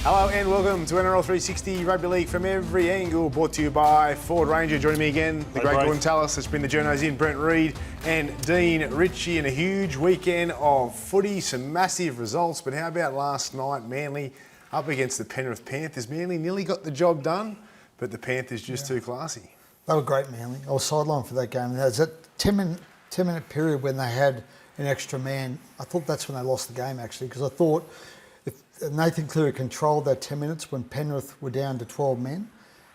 Hello and welcome to NRL 360 Rugby League from every angle, brought to you by Ford Ranger. Joining me again, the great Gordon Tallis. It's been the journos in, Brent Reid and Dean Ritchie, and a huge weekend of footy, some massive results. But how about last night, Manly up against the Penrith Panthers? Manly nearly got the job done, but the Panthers just too classy. They were great, Manly. I was sidelined for that game. There was a 10-minute period when they had an extra man. I thought that's when they lost the game, actually, because I thought if Nathan Cleary controlled that 10 minutes when Penrith were down to 12 men,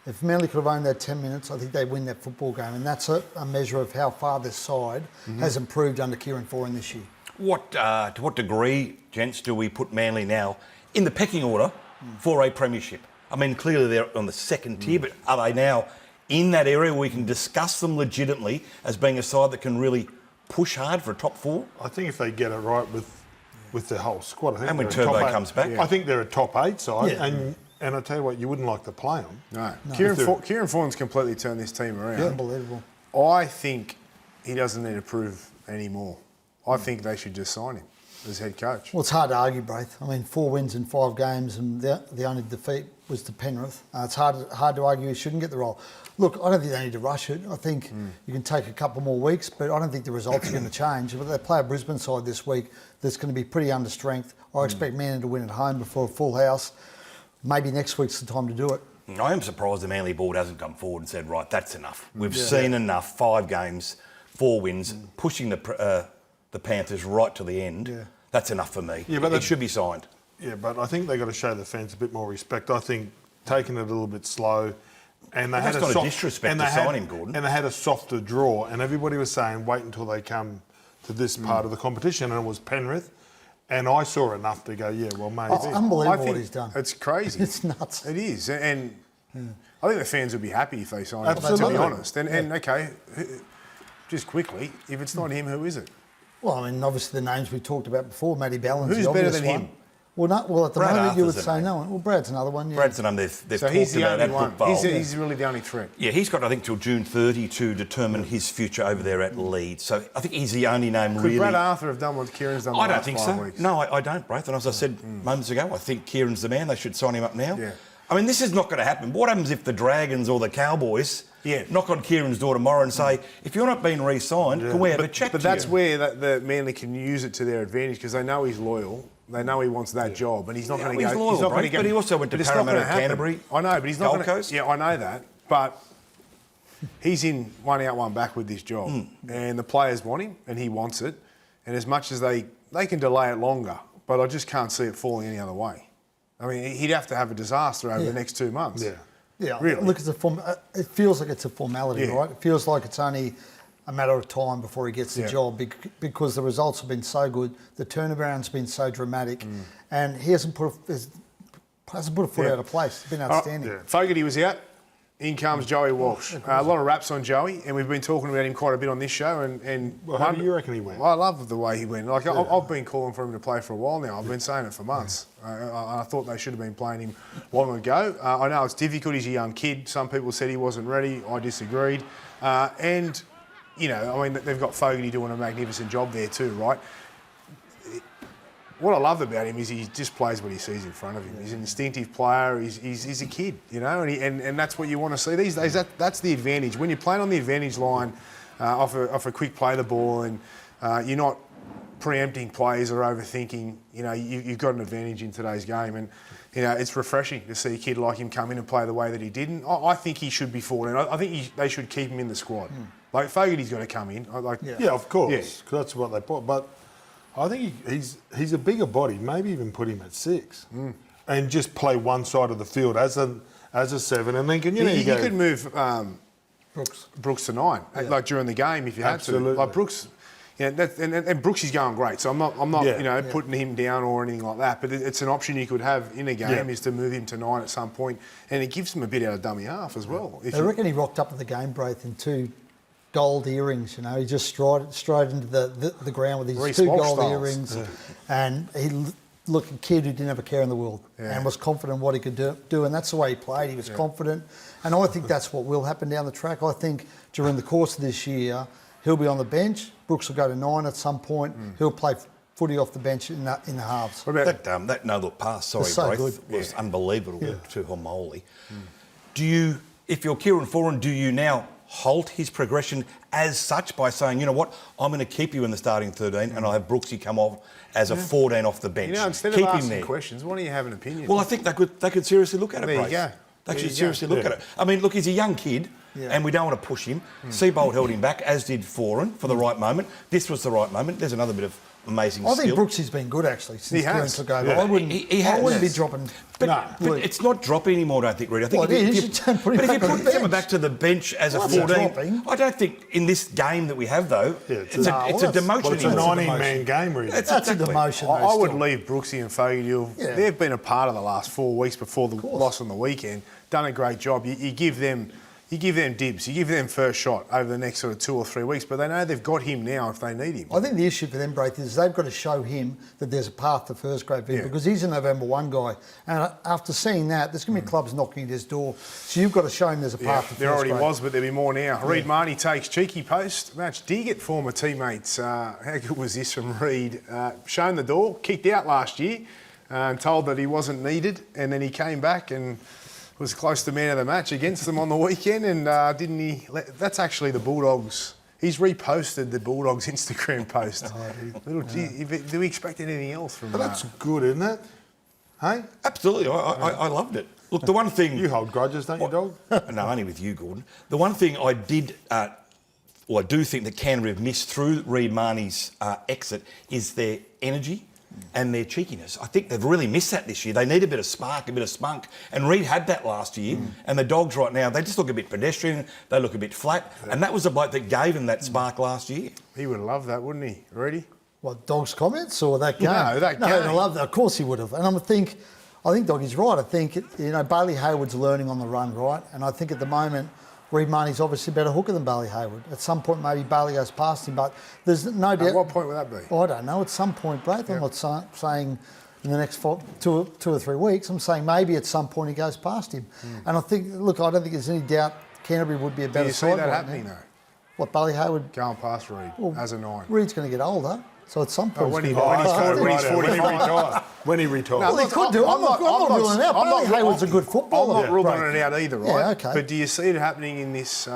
if Manly could have owned that 10 minutes, I think they'd win that football game. And that's a measure of how far this side has improved under Kieran Foran this year. To what degree, gents, do we put Manly now in the pecking order for a premiership? I mean, clearly they're on the second tier, but are they now in that area where we can discuss them legitimately as being a side that can really push hard for a top four? I think if they get it right with their whole squad, I think and when Turbo comes back, I think they're a top 8 side. Yeah. And I tell you what, you wouldn't like to play them. No. Kieran Foran's completely turned this team around. Yeah. Unbelievable. I think he doesn't need to prove anymore. I think they should just sign him as head coach. Well, it's hard to argue, Braith. I mean, 4 wins in 5 games, and the only defeat was to Penrith. It's hard to argue he shouldn't get the role. Look, I don't think they need to rush it. I think you can take a couple more weeks, but I don't think the results are going to change. But they play a Brisbane side this week that's going to be pretty under strength. I expect Manly to win at home before a full house. Maybe next week's the time to do it. I am surprised the Manly board hasn't come forward and said, right, that's enough. We've seen enough. 5 games, 4 wins, pushing the Panthers right to the end. Yeah. That's enough for me. Yeah, but it should be signed. Yeah, but I think they've got to show the fans a bit more respect. I think taking it a little bit slow. And they had a disrespect to sign him, Gordon. And they had a softer draw, and everybody was saying, wait until they come to this part of the competition, and it was Penrith. And I saw enough to go, yeah, well, maybe. It's unbelievable what he's done. It's crazy. It's nuts. It is. And I think the fans would be happy if they signed him, Absolutely. to be honest. And okay, just quickly, if it's not him, who is it? Well, I mean, obviously the names we talked about before, Matty Ballin's Who's the better obvious than one. him? Well, at the Brad moment you would Arthur's say no one. Well, Brad's another one. Yeah. Brad's the number they've so talked he's the about only at one. Brookvale. He's really the only threat. Yeah, he's got, I think, till June 30 to determine his future over there at Leeds. So I think he's the only name really. Could Brad Arthur have done what Kieran's done? I don't think so. Weeks? No, I don't, Braith. And as I said moments ago, I think Kieran's the man. They should sign him up now. Yeah. I mean, this is not going to happen. What happens if the Dragons or the Cowboys knock on Kieran's door tomorrow and say, if you're not being re-signed, can we have a chat But that's where the Manly can use it to their advantage, because they know he's loyal. They know he wants that job, and he's not going to go. He's loyal, he's not Braith, but he also went to Parramatta, Canterbury. I know, but he's not Gold Coast. Yeah, I know that, but he's in one out, one back with this job, and the players want him, and he wants it. And as much as they can delay it longer, but I just can't see it falling any other way. I mean, he'd have to have a disaster over the next 2 months. Yeah, really. Look, it feels like it's a formality, right? It feels like it's only a matter of time before he gets the job, because the results have been so good, the turnaround's been so dramatic, and he hasn't put a foot out of place. It's been outstanding. Fogarty was out. In comes Joey Walsh. A lot of raps on Joey, and we've been talking about him quite a bit on this show. How do you reckon he went? Well, I love the way he went. Like I've been calling for him to play for a while now. I've been saying it for months. I thought they should have been playing him long ago. I know it's difficult. He's a young kid. Some people said he wasn't ready. I disagreed. And you know, I mean, they've got Fogarty doing a magnificent job there too, right? What I love about him is he just plays what he sees in front of him. He's an instinctive player. He's a kid, you know, and that's what you want to see these days. That's the advantage. When you're playing on the advantage line off a quick play the ball, and you're not preempting plays or overthinking, you know, you've got an advantage in today's game. And, you know, it's refreshing to see a kid like him come in and play the way that he did. And I think he should be forward, and I think they should keep him in the squad. Like, Fogarty's got to come in. Yeah, of course, because that's what they put. But I think he's a bigger body. Maybe even put him at 6 and just play one side of the field as a 7, and then you could move Brooks to 9, like during the game if you had to. Like Brooks, you know, and Brooks is going great. So I'm not putting him down or anything like that. But it's an option you could have in a game is to move him to 9 at some point, and it gives him a bit out of dummy half as well. I reckon he rocked up at the game, Braith, in 2 gold earrings, you know. He just strode into the ground with his 2 gold earrings, and he looked a kid who didn't have a care in the world and was confident in what he could do, and that's the way he played. He was confident, and I think that's what will happen down the track. I think during the course of this year, he'll be on the bench. Brooks will go to 9 at some point. He'll play footy off the bench in the halves. What about That no-look pass, sorry, It's so Braith, good. was unbelievable to Homoli. Do you, if you're Kieran Foran, do you now halt his progression as such by saying, you know what, I'm going to keep you in the starting 13 and I'll have Brooksy come off as a 14 off the bench. You know, instead keep of him asking there. questions, why don't you have an opinion? Well, I think they could seriously look at it, There you Braith. go. They There should you seriously go. look at it. I mean, look, he's a young kid, and we don't want to push him. Seabold held him back, as did Foran, for the right moment. This was the right moment. There's another bit of amazing I skill. think Brooksy's been good actually since He Kieran has. took over. Yeah. I wouldn't, He I has. wouldn't be Yes. dropping. But it's not dropping anymore, I don't think, Reid. I think Well, if it you, is. You don't put him but if you back on put the him bench. back to the bench as Well, a that's 14, dropping. I don't think in this game that we have, though, it's a demotion. Well, it's a anymore. 90-man game, really. That's That's exactly. a demotion. I though, would still. leave Brooksy and Fogarty. Yeah. They've been a part of the last 4 weeks before the loss on the weekend. Done a great job. You give them dibs. You give them first shot over the next sort of 2 or 3 weeks. But they know they've got him now if they need him. I think the issue for them, Braith, is they've got to show him that there's a path to first grade vision because he's a November 1 guy. And after seeing that, there's going to be clubs knocking at his door. So you've got to show him there's a path to first grade. There already was, but there'll be more now. Reid Marnie takes cheeky post match dig at former teammates. How good was this from Reid? Shown the door, kicked out last year, and told that he wasn't needed, and then he came back and was close to man of the match against them on the weekend, and didn't he? That's actually the Bulldogs. He's reposted the Bulldogs Instagram post. Do we expect anything else from But that? that's good, isn't it? Hey? Absolutely. I loved it. Look, the one thing... You hold grudges, don't you, dog? No, only with you, Gordon. The one thing I did... I do think that Canterbury have missed through Reid Marnie's exit is their energy and their cheekiness. I think they've really missed that this year. They need a bit of spark, a bit of spunk. And Reid had that last year. And the Dogs right now, they just look a bit pedestrian. They look a bit flat. And that was the bloke that gave him that spark last year. He would have loved that, wouldn't he, Reedy? What, Dog's comments or that game? No, that No, game. I love that. Of course he would have. And I think Doggy's right. I think, Bailey Hayward's learning on the run, right? And I think at the moment, Reid Marnie's obviously a better hooker than Bailey Hayward. At some point, maybe Bailey goes past him, but there's no doubt. At what point would that be? I don't know. At some point, Braith, I'm not saying in the next 2 or 3 weeks. I'm saying maybe at some point he goes past him. And I think, look, I don't think there's any doubt Canterbury would be a Do better you see side that right happening, now. though? What, Bailey Hayward? Going past Reid as a 9. Reid's going to get older, so at some point when he's he- going to when get he's older. when he's 45. When he retires. Well, he could do. I'm not ruling it out. Bailey Hayward's a good footballer. I'm not ruling Braith. it out either, right? Yeah, okay. But do you see it happening in this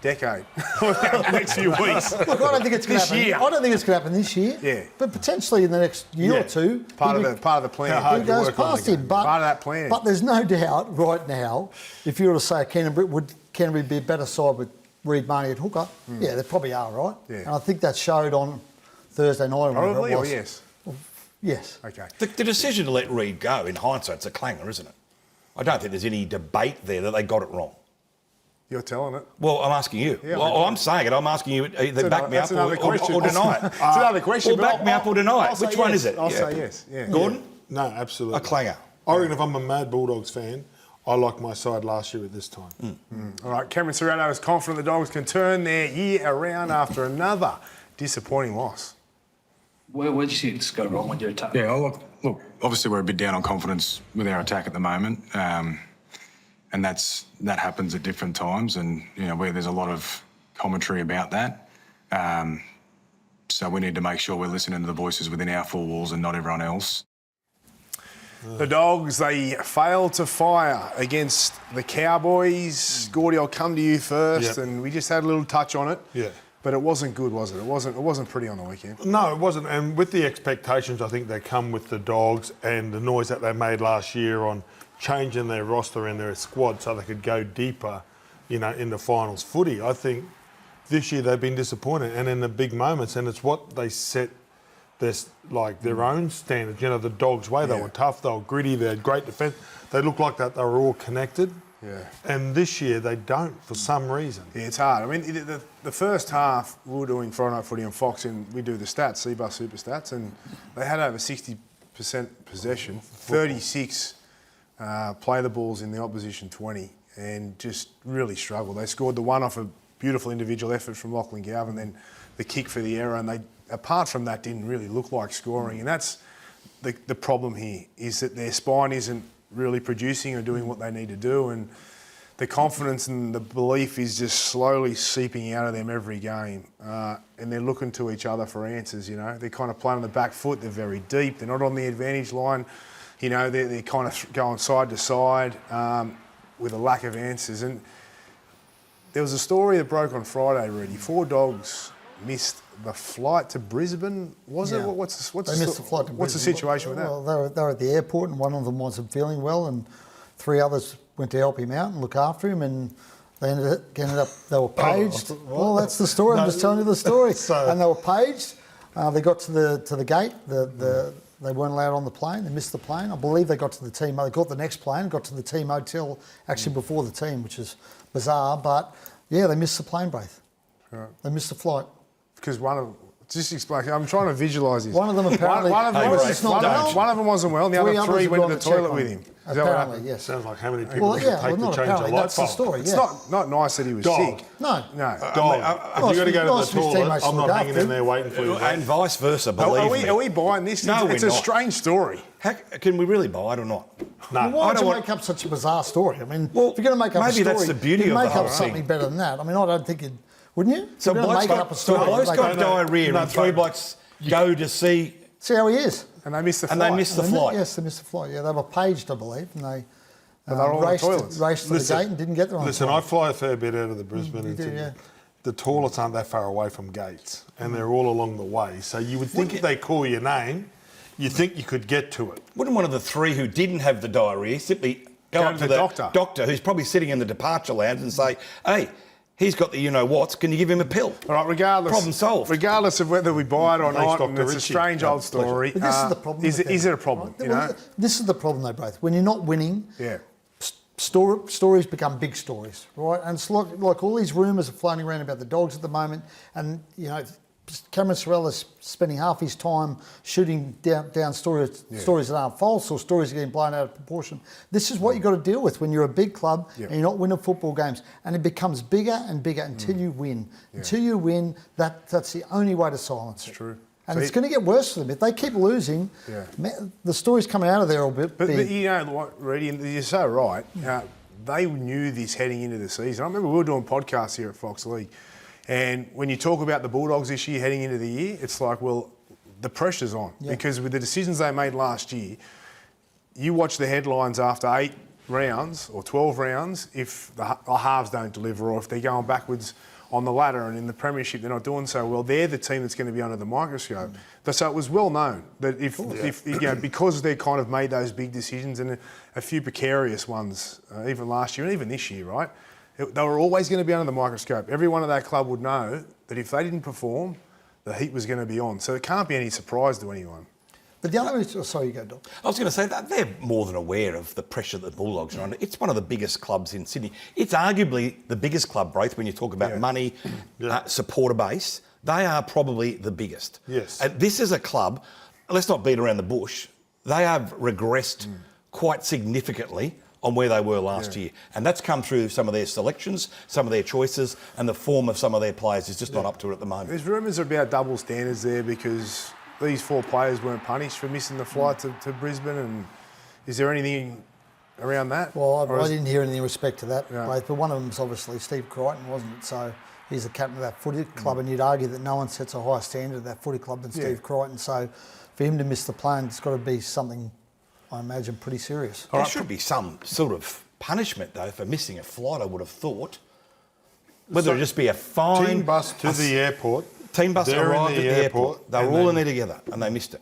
decade? the next few weeks? Look, I don't think it's going to This happen. year. I don't think it's going to happen this year. Yeah. But potentially in the next year or two, Part of the plan. How hard he you goes work on past the him. game. But, Part of that plan. But there's no doubt right now, if you were to say would Canterbury be a better side with Reid Marnie at hooker? Yeah, they probably are, right? Yeah. And I think that showed on Thursday night. or whatever Probably, it or was. yes? Yes. Okay. The decision to let Reid go, in hindsight, it's a clanger, isn't it? I don't think there's any debate there that they got it wrong. You're telling it. Well, I'm asking you. Yeah, well, I'm saying it. I'm asking you either back me up That's another question. or deny it. It's another question. Or but back me up or deny I'll it. say Which one yes. is it? I'll Yeah. say yes. Yeah. Gordon? No, absolutely. A clanger. I reckon if I'm a mad Bulldogs fan, I like my side last year at this time. All right. Cameron Serrato is confident the Dogs can turn their year around after another disappointing loss. Where did you see it go wrong with your attack? Yeah, look, obviously we're a bit down on confidence with our attack at the moment, and that happens at different times, and where there's a lot of commentary about that. So we need to make sure we're listening to the voices within our four walls and not everyone else. The Dogs, they failed to fire against the Cowboys. Gordy, I'll come to you first, Yep. and we just had a little touch on it. Yeah. But it wasn't good, was it? It wasn't pretty on the weekend. No, it wasn't. And with the expectations, I think they come with the Dogs and the noise that they made last year on changing their roster and their squad so they could go deeper, in the finals footy. I think this year they've been disappointed, and in the big moments, and it's what they set their own standards. The Dogs' way. They were tough. They were gritty. They had great defence. They looked like that they were all connected. Yeah. And this year they don't for some reason. Yeah, it's hard. I mean, the first half, we were doing Friday Night Footy on Fox, and we do the stats, CBus Super Stats, and they had over 60% possession, 36 play the balls in the opposition 20, and just really struggled. They scored the one off a beautiful individual effort from Lachlan Galvin, then the kick for the error, and they, apart from that, didn't really look like scoring. And that's the problem here, is that their spine isn't really producing or doing what they need to do. And the confidence and the belief is just slowly seeping out of them every game. And they're looking to each other for answers, you know. They're kind of playing on the back foot. They're very deep. They're not on the advantage line. You know, they're kind of going side to side with a lack of answers. And there was a story that broke on Friday, Rudy. 4 Dogs missed the flight to Brisbane, was it? Yeah. What's They missed the flight to what's the Brisbane. situation with that? Well, they were at the airport, and one of them wasn't feeling well, and 3 others went to help him out and look after him, and they ended up they were paged. Well, that's the story. I'm just telling you the story. And they were paged. They got to the gate. They weren't allowed on the plane. They missed the plane. I believe they got to the team. They got the next plane. Got to the team hotel actually before the team, which is bizarre. But yeah, they missed the plane, Braith. Right. They missed the flight. Because just explain. I'm trying to visualise this. One of them apparently. One of them wasn't well, and the other 3 went to the toilet with him. Is that what Apparently, happened? yes. Sounds like how many people Well, it yeah, take well, not to change a apparently. light That's the bulb. story. It's Yeah. not nice that he was Dog. sick. No. No. Dog. If you're going to go nice to the for his toilet, teammates I'm to not look hanging in after. there waiting for you. And vice versa, believe me. Are we buying this? No, It's we're a not. strange story. How, can we really buy it or not? No. Why I would don't you want- make up such a bizarre story? I mean, Well, if you're going to make up a maybe story, that's the beauty you'd of the make whole up something thing. better than that. I mean, I don't think you'd, wouldn't you? So If you're gonna bloke's make up a got, story. bloke's make got up- diarrhea and 3 blokes go to see... See how he is. And they missed the And flight. they missed the And then- flight. Yes, they missed the flight. Yeah, they were paged, I believe, and they But they're all on the raced, toilets. raced to the gate and didn't get there on Listen, time. I fly a fair bit out of the Brisbane and do, Sydney. yeah. The toilets aren't that far away from gates, and they're all along the way. So you would think if they call your name, you think you could get to it. Wouldn't one of the 3 who didn't have the diarrhea simply go up to the doctor who's probably sitting in the departure lounge and say, hey, he's got the you-know-whats, can you give him a pill? All right, regardless. Problem solved. Regardless of whether we buy it or Thanks, not, and Dr. it's a Ritchie. strange old story. But this is the problem. Is with it them, a problem? right? You Well, know? this is the problem, though, Braith. When you're not winning, Yeah. stories become big stories, right? And it's like all these rumours are floating around about the Dogs at the moment, and you know, Cameron Sorrella's spending half his time shooting down stories that aren't false or stories that are getting blown out of proportion. This is what you've got to deal with when you're a big club and you're not winning football games, and it becomes bigger and bigger until you win. Until you win, that's the only way to silence it. True. And So it's going to get worse for them if they keep losing. The stories coming out of there will be. But you know what, Reedy, you're so right. They knew this heading into the season. I remember we were doing podcasts here at Fox League, and when you talk about the Bulldogs this year heading into the year, it's like, well, the pressure's on because with the decisions they made last year, you watch the headlines after 8 rounds or 12 rounds if the halves don't deliver or if they're going backwards on the ladder, and in the premiership they're not doing so well. They're the team that's going to be under the microscope. So it was well known that if you know, because they kind of made those big decisions and a few precarious ones, even last year and even this year, right? They were always going to be under the microscope. Everyone at that club would know that if they didn't perform, the heat was going to be on. So it can't be any surprise to anyone. But the other, sorry, you go, Doc. I was going to say that they're more than aware of the pressure that the Bulldogs are under. It's one of the biggest clubs in Sydney. It's arguably the biggest club, Braith, when you talk about money, supporter base. They are probably the biggest. Yes. And this is a club, let's not beat around the bush, they have regressed quite significantly on where they were last year. And that's come through some of their selections, some of their choices, and the form of some of their players is just not up to it at the moment. There's rumours about double standards there because these 4 players weren't punished for missing the flight to Brisbane. And is there anything around that? Well, I didn't hear anything in respect to that, Yeah. Braith, but one of them's obviously Steve Crichton, wasn't it? So he's the captain of that footy club, and you'd argue that no one sets a higher standard at that footy club than Steve Crichton. So for him to miss the plane, it's got to be something, I imagine, pretty serious. There should be some sort of punishment, though, for missing a flight, I would have thought. Whether it just be a fine... Team bus to the airport. Team bus They're in arrived the at the airport. They were and all then- in there together and they missed it.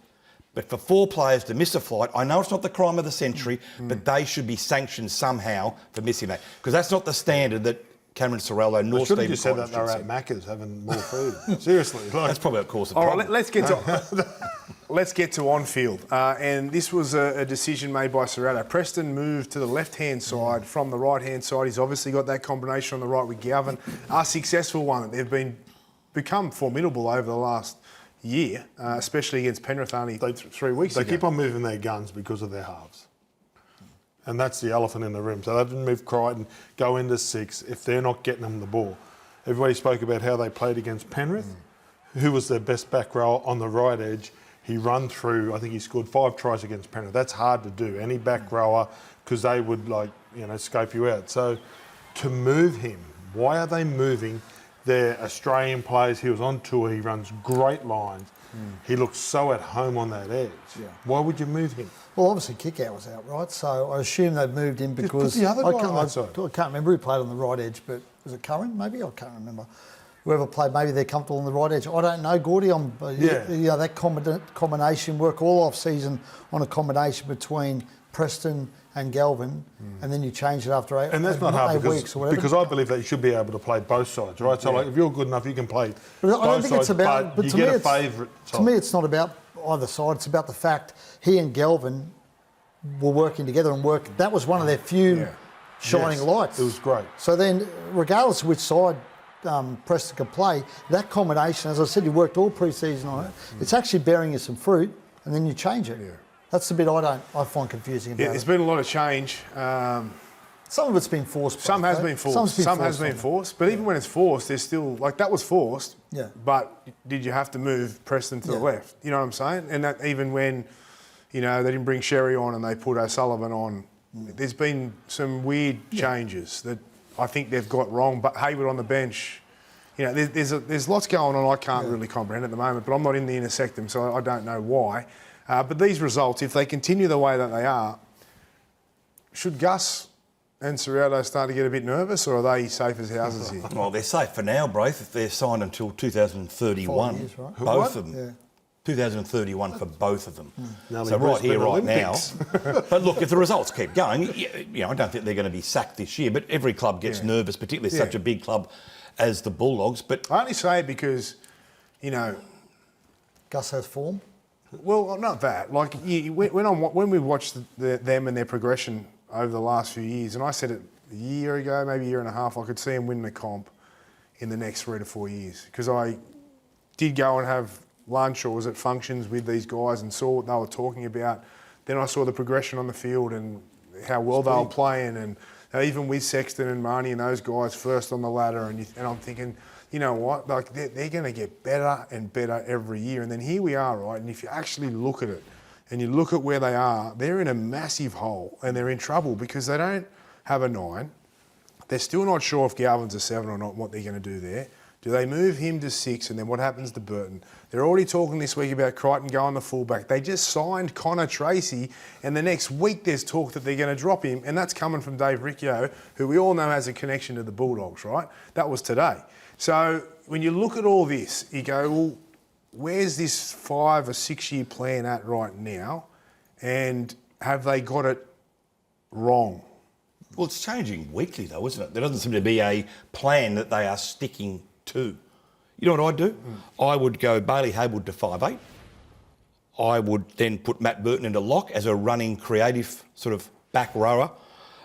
But for 4 players to miss a flight, I know it's not the crime of the century, but they should be sanctioned somehow for missing that. Because that's not the standard that Cameron Sorrello nor I should have Stephen just said Crichton that they were should at set. Macca's having more food. Seriously. That's probably, of course, the All problem. right, let's get to on-field. And this was a decision made by Serrato. Preston moved to the left-hand side from the right-hand side. He's obviously got that combination on the right with Galvin. A successful one. They've become formidable over the last year, especially against Penrith only 3 weeks ago. They keep on moving their guns because of their halves. And that's the elephant in the room. So they didn't move Crichton, go into 6 if they're not getting them the ball. Everybody spoke about how they played against Penrith. Who was their best back rower on the right edge? He run through, I think he scored 5 tries against Penrith. That's hard to do. Any back rower, because they would scope you out. So to move him. Why are they moving their Australian players? He was on tour. He runs great lines. He looks so at home on that edge. Yeah. Why would you move him? Well, obviously Kickout was out, right? So I assume they've moved him Just because put the other I guy can't, outside. I can't remember who played on the right edge, but was it Curran? Maybe I can't remember. Whoever played, maybe they're comfortable on the right edge. I don't know, Gordy. That combination work all off season on a combination between Preston and Galvin, and then you change it after eight. And that's not hard weeks or whatever. because I believe that you should be able to play both sides, right? So, like, if you're good enough, you can play But I both don't think sides, it's about. But you to get me, a it's, favourite to side. me, it's not about either side. It's about the fact he and Galvin were working together and work. That was one of their few shining Yes, lights. it was great. So then, regardless of which side Preston could play, that combination, as I said, you worked all pre-season on it. It's actually bearing you some fruit, and then you change it. Yeah. That's the bit I find confusing about Yeah, there's it. been a lot of change. Some of it's been forced. Some has been forced. Some has been forced. But even when it's forced, there's still, like, that was forced. Yeah. But did you have to move Preston to the left? You know what I'm saying? And that even when, they didn't bring Sherry on and they put O'Sullivan on, there's been some weird changes that I think they've got wrong. But Hayward on the bench, there's lots going on I can't really comprehend at the moment. But I'm not in the inner sectum, so I don't know why. But these results, if they continue the way that they are, should Gus and Cerrato start to get a bit nervous, or are they safe as houses here? Well, they're safe for now, Braith, if they're signed until 2031. 5 years, right? Both of them. Yeah. 2031 for both of them. Nearly So right here, Brisbane right Olympics. now. But look, if the results keep going, I don't think they're going to be sacked this year, but every club gets nervous, particularly such a big club as the Bulldogs. But I only say it because, Gus has form. well, not that. Like, when we watched them and their progression over the last few years, and I said it a year ago, maybe a year and a half, I could see them win the comp in the next 3 to 4 years. Because I did go and have lunch or was at functions with these guys and saw what they were talking about. Then I saw the progression on the field and how well they were playing, and even with Sexton and Marnie and those guys first on the ladder, and I'm thinking, you know what, like they're going to get better and better every year. And then here we are, right? And if you actually look at it and you look at where they are, they're in a massive hole and they're in trouble because they don't have a 9. They're still not sure if Galvin's a 7 or not, what they're going to do there. Do they move him to 6, and then what happens to Burton? They're already talking this week about Crichton going the fullback. They just signed Connor Tracy, and the next week there's talk that they're going to drop him, and that's coming from Dave Riccio, who we all know has a connection to the Bulldogs, right? That was today. So when you look at all this, you go, well, where's this 5 or 6 year plan at right now, and have they got it wrong? well, it's changing weekly though, isn't it? There doesn't seem to be a plan that they are sticking to. You know what I'd do? I would go Bailey Haywood to 5'8". I would then put Matt Burton into lock as a running creative sort of back rower.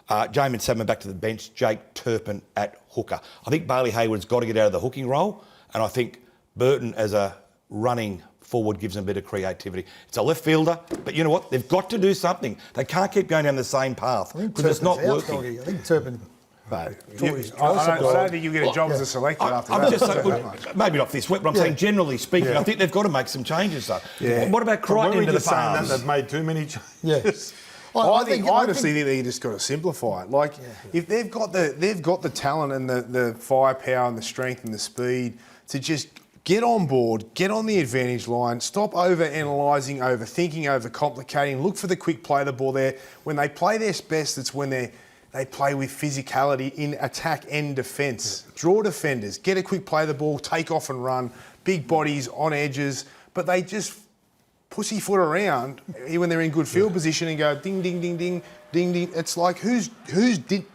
Jamin Salmon back to the bench, Jake Turpin at hooker. I think Bailey Haywood's got to get out of the hooking role, and I think Burton as a running forward gives them a bit of creativity. It's a left fielder, but you know what? They've got to do something. They can't keep going down the same path because it's not working. Doggy. I think Turpin. I don't think you get a job as a selector after I'm that. just saying, maybe not this week, but I'm saying generally speaking, I think they've got to make some changes though. Yeah. What about Crichton into the saying that farms? they've made too many changes. Yes. I honestly think they just got to simplify it. Like, if they've got the talent and the firepower and the strength and the speed to just get on board, get on the advantage line, stop over-analysing, overthinking, overcomplicating, look for the quick play of the ball there. When they play their best, it's when they play with physicality in attack and defence. Draw defenders, get a quick play of the ball, take off and run, big bodies on edges, but they just pussyfoot around when they're in good field position and go ding, ding, ding, ding, ding, ding. It's like, who's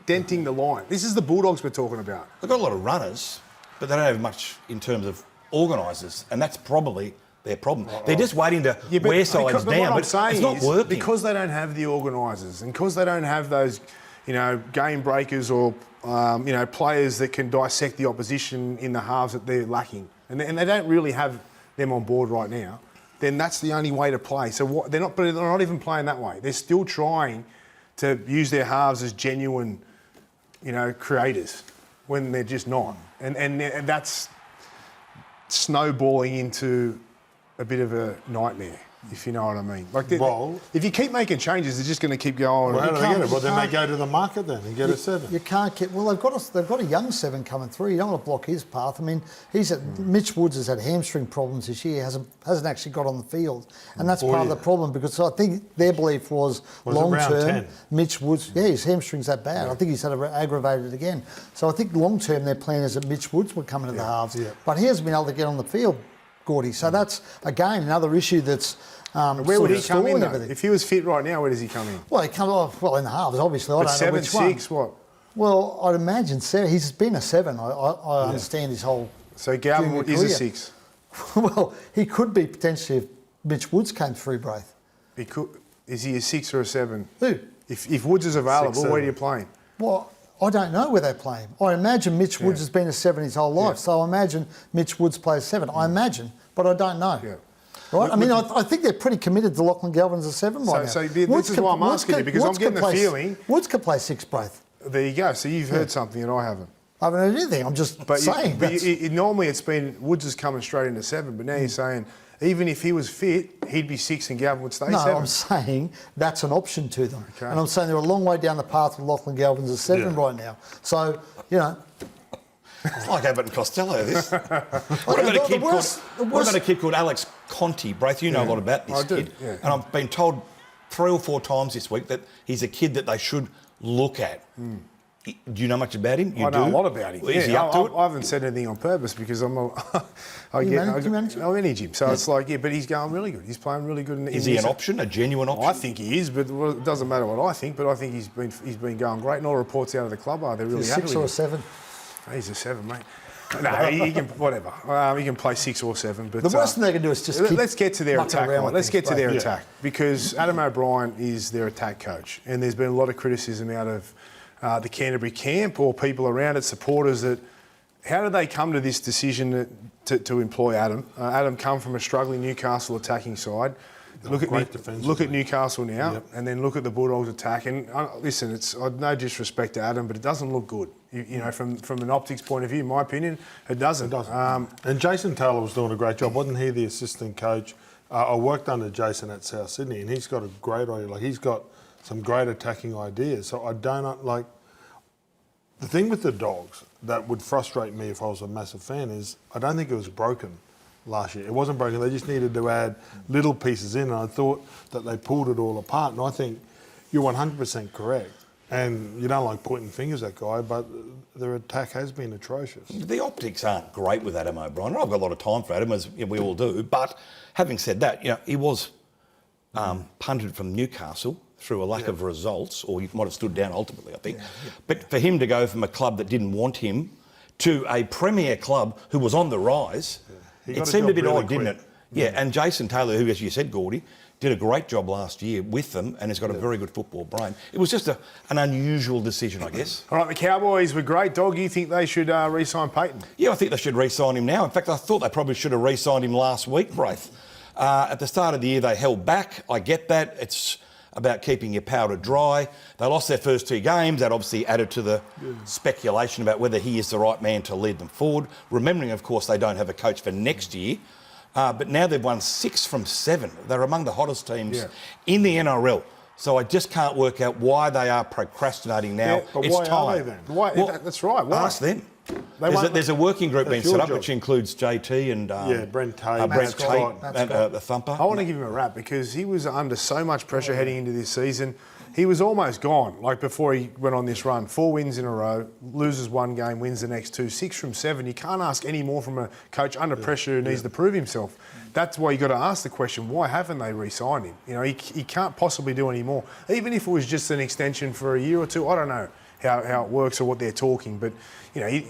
denting the line? This is the Bulldogs we're talking about. They've got a lot of runners, but they don't have much in terms of organisers, and that's probably their problem. They're just waiting to wear sides down, but it's not working. Because they don't have the organisers and because they don't have those, game breakers or, players that can dissect the opposition in the halves that they're lacking, and they don't really have them on board right now, then that's the only way to play. So they're not even playing that way. They're still trying to use their halves as genuine, creators when they're just not. And that's snowballing into a bit of a nightmare. if you know what I mean. Like, Well- if you keep making changes, they're just going to keep going. Well, how do they get it? Well, then they can't- go to the market then and get a 7. You can't get. Well, they've got a young 7 coming through. You don't want to block his path. I mean, Mitch Woods has had hamstring problems this year. Hasn't actually got on the field, and that's part of the problem because I think their belief was it long round term. 10? Mitch Woods, his hamstring's that bad. I think he's had it aggravated again. So I think long term their plan is that Mitch Woods would come into the halves, but he hasn't been able to get on the field, Gordy. So that's again another issue that's. Where would he come in, though? everything. If he was fit right now, where does he come in? Well, he comes off in the halves, obviously. I But don't know 7, which one. 6, what? Well, I'd imagine 7. He's been a 7. I understand his whole. So Galvin junior is a career. 6. Well, he could be potentially if Mitch Woods came through, Braith. He could. Is he a 6 or a 7? Who? If Woods is available, 6, where do 7. you play him? Well, I don't know where they play him. I imagine Mitch Woods has been a 7 his whole life, so I imagine Mitch Woods plays 7. I imagine, but I don't know. Yeah. Right? I mean, I think they're pretty committed to Lachlan Galvin as a 7 right now. So this is why I'm asking you, because I'm getting the feeling. Woods could play 6, Braith. There you go. So you've heard something that I haven't. I haven't heard anything. I'm just saying. Normally it's been Woods is coming straight into 7, but now you're saying even if he was fit, he'd be 6 and Galvin would stay 7. No, I'm saying that's an option to them. Okay. And I'm saying they're a long way down the path with Lachlan Galvin as a 7 right now. So, It's like Abbott and Costello, this. What about a kid called Alex Conti? Braith, you know a lot about this I do, kid. yeah. And I've been told 3 or 4 times this week that he's a kid that they should look at. Do you know much about him? You I know do? a lot about him. Well, is he up to it? I haven't said anything on purpose because I'm I You manage him? I manage him. So it's like, but he's going really good. He's playing really good. Is he an option, a genuine option? I think he is, but it doesn't matter what I think. But I think he's been going great, and all reports out of the club are they're really Is happy he 6 with or a him. 7? He's a 7, mate. No, he can whatever. He can play 6 or 7. But The worst thing they can do is just keep let's get to their mucking attack. around Right? with Let's get things, to their Braith. attack because Adam O'Brien is their attack coach, and there's been a lot of criticism out of the Canterbury camp or people around it, supporters, that how did they come to this decision to employ Adam? Adam come from a struggling Newcastle attacking side. Look at Newcastle now, and then look at the Bulldogs attack. And listen, it's no disrespect to Adam, but it doesn't look good. You know, from an optics point of view, in my opinion, it doesn't. And Jason Taylor was doing a great job, wasn't he? The assistant coach. I worked under Jason at South Sydney, and he's got a great idea. Like, he's got some great attacking ideas. So I don't like. The thing with the Dogs that would frustrate me if I was a massive fan is I don't think it was broken last year. It wasn't broken. They just needed to add little pieces in, and I thought that they pulled it all apart. And I think you're 100% correct. And you don't like pointing fingers at Guy, but their attack has been atrocious. The optics aren't great with Adam O'Brien. I've got a lot of time for Adam, as we all do. But having said that, he was punted from Newcastle through a lack of results, or he might have stood down ultimately, I think. But for him to go from a club that didn't want him to a premier club who was on the rise, it seemed a bit odd, didn't it? Yeah, and Jason Taylor, who, as you said, Gordy, did a great job last year with them and has got a very good football brain. It was just an unusual decision, I guess. All right, the Cowboys were great. Dog, you think they should re-sign Payton? Yeah, I think they should re-sign him now. In fact, I thought they probably should have re-signed him last week, Braith. At the start of the year, they held back. I get that. It's about keeping your powder dry. They lost their first 2 games. That obviously added to the speculation about whether he is the right man to lead them forward. Remembering, of course, they don't have a coach for next year. But now they've won 6 from 7. They're among the hottest teams in the NRL. So I just can't work out why they are procrastinating now. Yeah, but it's why time. are they then? Why? That's right. Why? Ask them. There's a working group being set up, which includes JT and Brent Tate, and the Thumper. I want to give him a rap because he was under so much pressure heading into this season. He was almost gone, like before he went on this run. 4 wins in a row, loses 1 game, wins the next 2, 6 from 7. You can't ask any more from a coach under pressure who needs to prove himself. That's why you got to ask the question, why haven't they re-signed him? You know, he can't possibly do any more. Even if it was just an extension for a year or 2, I don't know how it works or what they're talking, but, you know...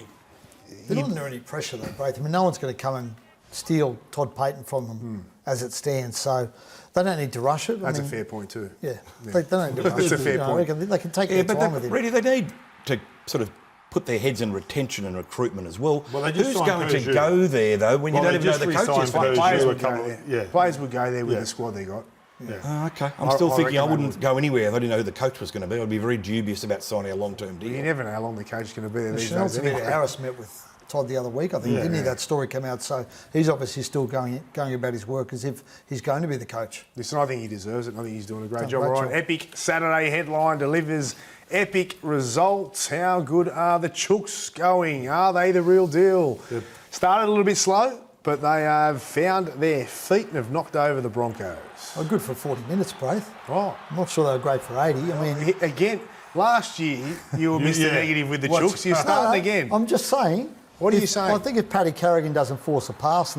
They're not under any pressure though, Braith. I mean, no one's going to come and steal Todd Payton from them as it stands, so they don't need to rush it. That's a fair point too. Yeah. They don't need to rush That's it. a fair point. They can take their time with him. Really, they need to sort of put their heads in retention and recruitment as well. They just Who's signed going to Peugeot. go there, though, when you don't even know the coaches? Players would go there. Players would go there with the squad they got. Okay. I'm still thinking I reckon wouldn't go anywhere if I didn't know who the coach was going to be. I'd be very dubious about signing a long-term deal. You never know how long the coach is going to be there these Chanel days anyway. Harris met with Todd the other week, I think, didn't he? That story came out. So he's obviously still going about his work as if he's going to be the coach. Listen, I think he deserves it. I think he's doing a great Done job. a great Ryan. job. Epic Saturday headline delivers epic results. How good are the Chooks going? Are they the real deal? Yep. Started a little bit slow, but they have found their feet and have knocked over the Broncos. Oh, good for 40 minutes, Braith. Oh, I'm not sure they were great for 80. I mean, again, last year you were Mr. Yeah. Negative with the What's- Chooks. You're starting again. I'm just saying. What are you saying? I think if Paddy Carrigan doesn't force a pass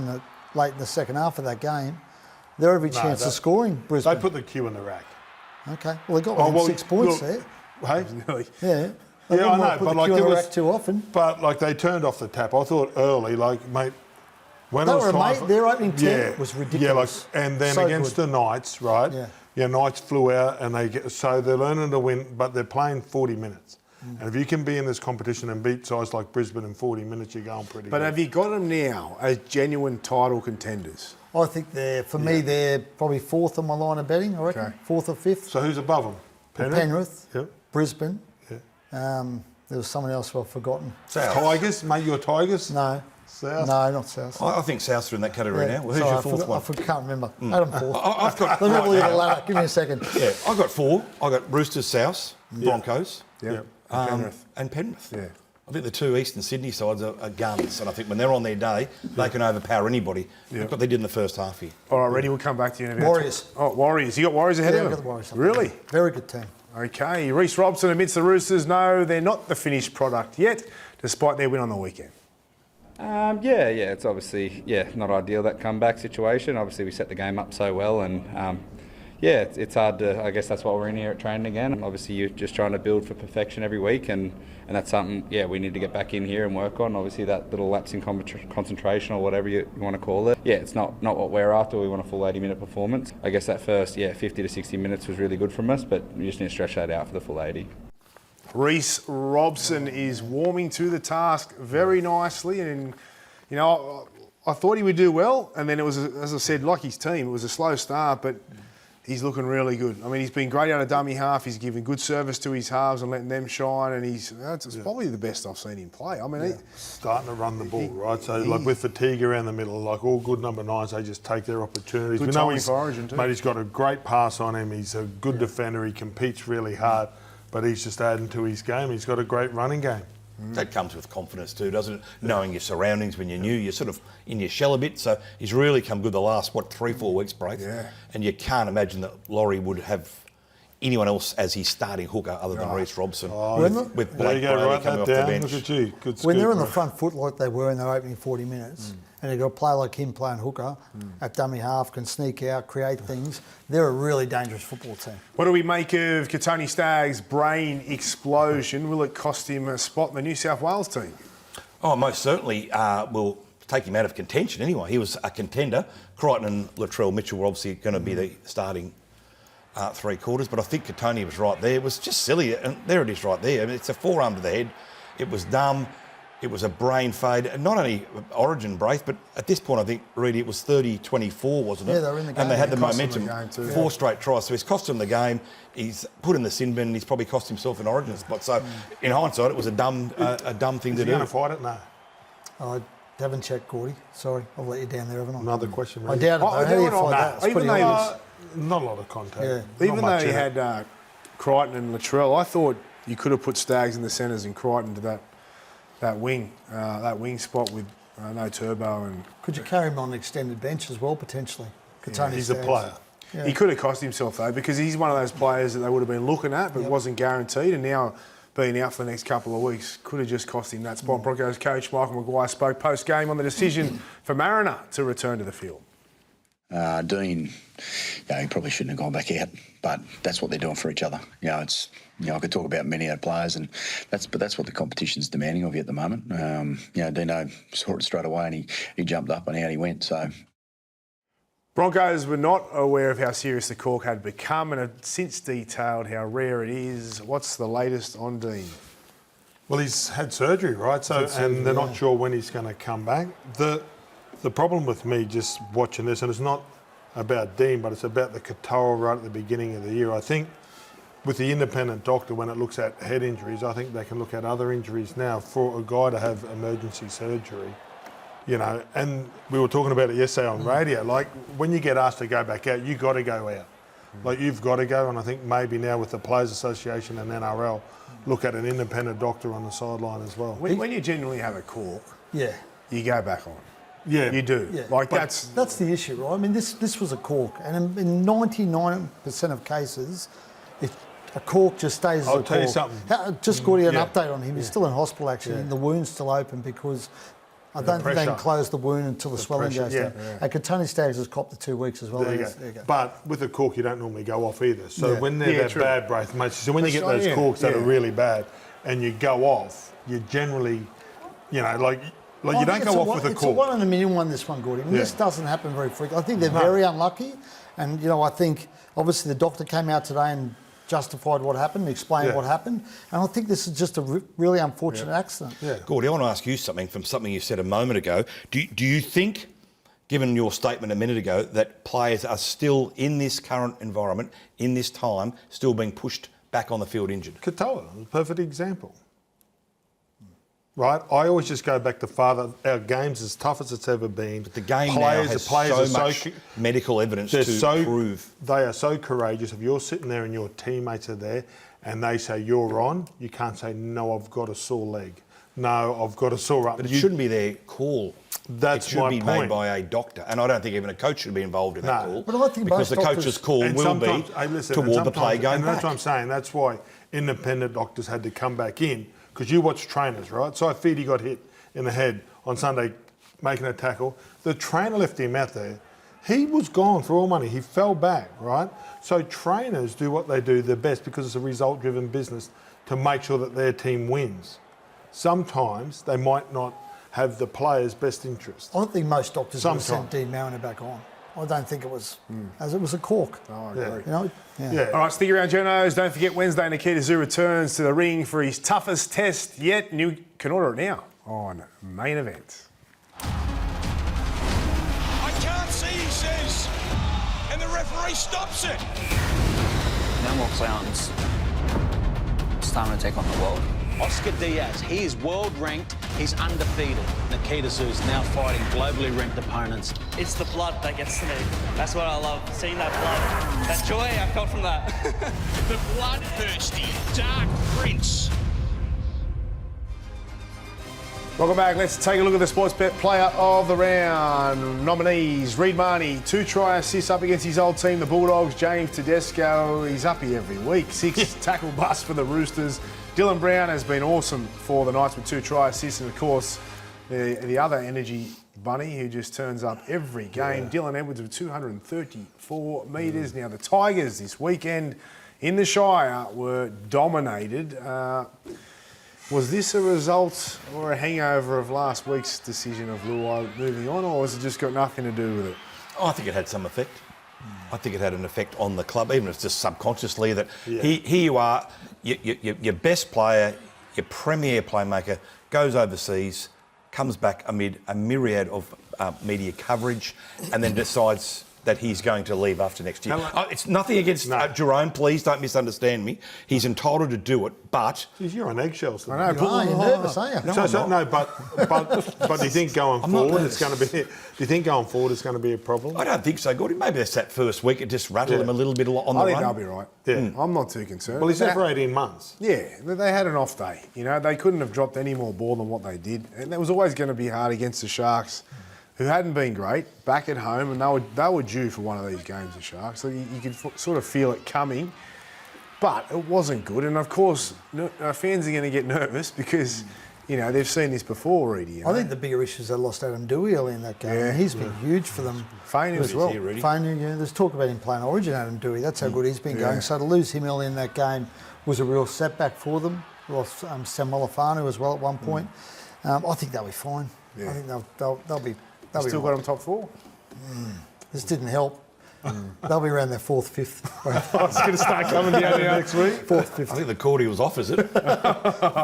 late in the second half of that game, they're every chance of scoring Brisbane. They put the Q in the rack. Okay. Well, they got within 6 points look, there. Hey? Really? Yeah. They Yeah, I wouldn't know, want to put but the like Q in it the was rack too often. But like they turned off the tap. I thought early, like mate, when They it was were time amazing. Their opening 10 was Yeah, ridiculous. like and then So against good. the Knights, right? Yeah. Knights flew out and so they're learning to win, but they're playing 40 minutes. And if you can be in this competition and beat sides like Brisbane in 40 minutes, you're going pretty But good. have you got them now as genuine title contenders? I think for me, they're probably fourth on my line of betting, I reckon. Okay. Fourth or fifth. So who's above them? Penrith, Yep. Brisbane. Yeah. There was someone else I've forgotten. South. Tigers, mate, your Tigers? No. South? No, not South. I think Souths are in that category now. Well, who's Sorry, your fourth one? I can't remember. Adam fourth. I've got. Let me have a look at the ladder. Give me a second. Yeah, I got 4. I got Roosters, Souths, Broncos, Yeah. Yep. and Penrith. Yeah. I think the 2 Eastern Sydney sides are guns, and I think when they're on their day, they can overpower anybody. Yeah. Look what they did in the first half here. All right, ready? We'll come back to you in a minute. Warriors. Oh, Warriors. You got Warriors ahead Yeah, of I've them? got the Warriors up Really? there. Very good team. Okay. Reece Robson admits the Roosters know they're not the finished product yet, despite their win on the weekend. It's obviously not ideal, that comeback situation. Obviously we set the game up so well, and it's hard to. I guess that's why we're in here at training again. Obviously you're just trying to build for perfection every week, and that's something we need to get back in here and work on. Obviously that little lapse in concentration or whatever you want to call it. Yeah, it's not what we're after. We want a full 80-minute performance. I guess that first 50 to 60 minutes was really good from us, but we just need to stretch that out for the full 80. Reece Robson is warming to the task very nicely, and I thought he would do well. And then it was, as I said, like his team, it was a slow start, but he's looking really good. I mean, he's been great out of dummy half. He's giving good service to his halves and letting them shine, and it's probably the best I've seen him play. I mean, Starting to run the ball, right? So, like with fatigue around the middle, like all good number 9s, they just take their opportunities. Good We know timing he's, for Origin too. mate, he's got a great pass on him. He's a good defender. He competes really hard, but he's just adding to his game. He's got a great running game. That comes with confidence too, doesn't it? Knowing your surroundings when you're new, you're sort of in your shell a bit. So he's really come good the last, 3-4 weeks, Braith? Yeah. And you can't imagine that Laurie would have anyone else as his starting hooker other than Reece Robson. With There Blake you go, Brayley write coming that off the down. bench. Look at you. Good When scoop, they're on the mate. front foot like they were in their opening 40 minutes, and they've got a player like him playing hooker at dummy half, can sneak out, create things, they're a really dangerous football team. what do we make of Tony Staggs' brain explosion? Will it cost him a spot in the New South Wales team? Oh, most certainly will take him out of contention anyway. He was a contender. Crichton and Latrell Mitchell were obviously going to be the starting 3 quarters, but I think Katoni was right there. It was just silly, and there it is right there. I mean, it's a forearm to the head. It was dumb. It was a brain fade. And not only Origin, Braith, but at this point, I think, Reedy, it was 30-24, wasn't it? Yeah, they were in the game. And they had the It cost them momentum. the game too. 4 straight tries. So he's cost him the game. He's put in the sin bin, and he's probably cost himself an Origin spot. So in hindsight, it was a dumb thing Is to he going do. to fight it? No. I haven't checked, Gordy. Sorry, I've let you down there, haven't I? Another question, I mate. doubt it, Oh, though. I How do you doubt it. find Nah, that? It's even pretty though, obvious. Not a lot of contact. Yeah. Not Even though much he in it. had Crichton and Latrell, I thought you could have put Staggs in the centres and Crichton to that wing spot with no Turbo, and Could you carry him on an extended bench as well, potentially? Katoni He's a Staggs. player. Yeah. he could have cost himself though, because he's one of those players that they would have been looking at but wasn't guaranteed, and now being out for the next couple of weeks could have just cost him that spot. Broncos coach Michael Maguire spoke post-game on the decision for Mariner to return to the field. Dean, he probably shouldn't have gone back out, but that's what they're doing for each other. I could talk about many other players, and that's what the competition's demanding of you at the moment. Dino saw it straight away, and he jumped up and out he went. So. Broncos were not aware of how serious the cork had become and have since detailed how rare it is. What's the latest on Dean? Well, he's had surgery, right? So, and they're not sure when he's going to come back. The problem with me just watching this, and it's not about Dean, but it's about the Katoa right at the beginning of the year. I think with the independent doctor, when it looks at head injuries, I think they can look at other injuries now. For a guy to have emergency surgery, you know, and we were talking about it yesterday on radio, like when you get asked to go back out, you got to go out. Like you've got to go, and I think maybe now with the Players Association and NRL, look at an independent doctor on the sideline as well. When you genuinely have a cork, Yeah. you go back on. Yeah. You do. Yeah. Like But that's the issue, right? I mean, this was a cork, and in 99% of cases, if a cork just stays as a cork. I'll tell you something. Just got an Yeah. update on him. He's still in hospital, actually, and the wound's still open because I don't think they can pressure. close the wound until the swelling pressure, goes yeah. down. And Tony Staggs has copped the 2 weeks as well. There you go. But with a cork, you don't normally go off either. So Yeah. when they're Yeah, that true. bad, Braith, mate, so when you get That's those right, corks that yeah. are really bad and you go off, you generally, you know, like you don't go off with a It's a cork. 1 in a million one, this one, Gordy. I mean, Yeah. This doesn't happen very frequently. I think they're very unlucky. And, you know, I think obviously the doctor came out today and justified what happened, explained Yeah. what happened. And I think this is just a really unfortunate accident. Yeah. Gordy, I want to ask you something from something you said a moment ago. Do you think, given your statement a minute ago, that players are still in this current environment, in this time, still being pushed back on the field injured? Katoa, a perfect example. Right? I always just go back to father. Our game's as tough as it's ever been. The game players, now has the players so are much medical evidence they're to prove. They are so courageous. If you're sitting there and your teammates are there and they say you're on, you can't say, no, I've got a sore leg. No, I've got a sore arm. But it shouldn't be their call. That's it should my be point. made by a doctor. And I don't think even a coach should be involved in that No. call. But I think because most the doctors- coach's call And will be sometimes- hey, listen, and toward the play sometimes- going and back. that's what I'm saying. That's why independent doctors had to come back in, because you watch trainers, right? So Feedy got hit in the head on Sunday making a tackle. The trainer left him out there. He was gone for all money. He fell back, right? So trainers do what they do the best because it's a result-driven business to make sure that their team wins. Sometimes they might not have the player's best interest. I don't think most doctors would have sent Sometimes. Dean Mariner back on. I don't think it was, as it was a cork. Oh, I Yeah. agree. You know? Yeah. Yeah. All right, stick around, journos. Don't forget Wednesday, Nikita Zoo returns to the ring for his toughest test yet. And you can order it now on Main Event. I can't see, he says. And the referee stops it. No more clowns. It's time to take on the world. Oscar Diaz, he is world ranked, he's undefeated. Nikita Zoo's now fighting globally ranked opponents. It's the blood that gets to me. That's what I love, seeing that blood. That joy I felt from that. The bloodthirsty Dark Prince. Welcome back. Let's take a look at the Sports Bet Player of the Round. Nominees: Reid Marnie, 2 try assists up against his old team, the Bulldogs. James Tedesco, he's up here every week. 6 tackle bust for the Roosters. Dylan Brown has been awesome for the Knights with 2 try assists. And of course, the other energy bunny who just turns up every game, Dylan Edwards with 234 metres. Now the Tigers this weekend in the Shire were dominated. Was this a result or a hangover of last week's decision of Luai moving on, or has it just got nothing to do with it? Oh, I think it had some effect. I think it had an effect on the club, even if it's just subconsciously that here you are, your best player, your premier playmaker, goes overseas, comes back amid a myriad of media coverage, and then decides that he's going to leave after next year. It's nothing against Jerome, please don't misunderstand me. He's entitled to do it, but... Jeez, you're on eggshells. I know, Oh, you're nervous, aren't you? But do you think going forward it's going to be? Do you think going forward it's going to be a problem? I don't think so, Gordy. Maybe that's that first week. It just rattled him a little bit on the I think run. they'll be right. Yeah. I'm not too concerned. Well, he's there for 18 months. Yeah, they had an off day. You know, they couldn't have dropped any more ball than what they did. And that was always going to be hard against the Sharks, who hadn't been great, back at home, and they were due for one of these games, the Sharks. So you could sort of feel it coming. But it wasn't good. And, of course, fans are going to get nervous because, you know, they've seen this before already. You know? I think the bigger issue is they lost Adam Dewey early in that game. Yeah. And he's been huge for them. Fainu as well. Fainu, yeah, there's talk about him playing Origin, Adam Dewey. That's how good he's been going. So to lose him early in that game was a real setback for them. Lost Sam Malafanu as well at one point. I think they'll be fine. Yeah. I think they'll be... Still got them top 4. This didn't help. They'll be around their fourth, fifth. It's going to start coming down now next week. Fourth, fifth. I think the Cordy was off, is it?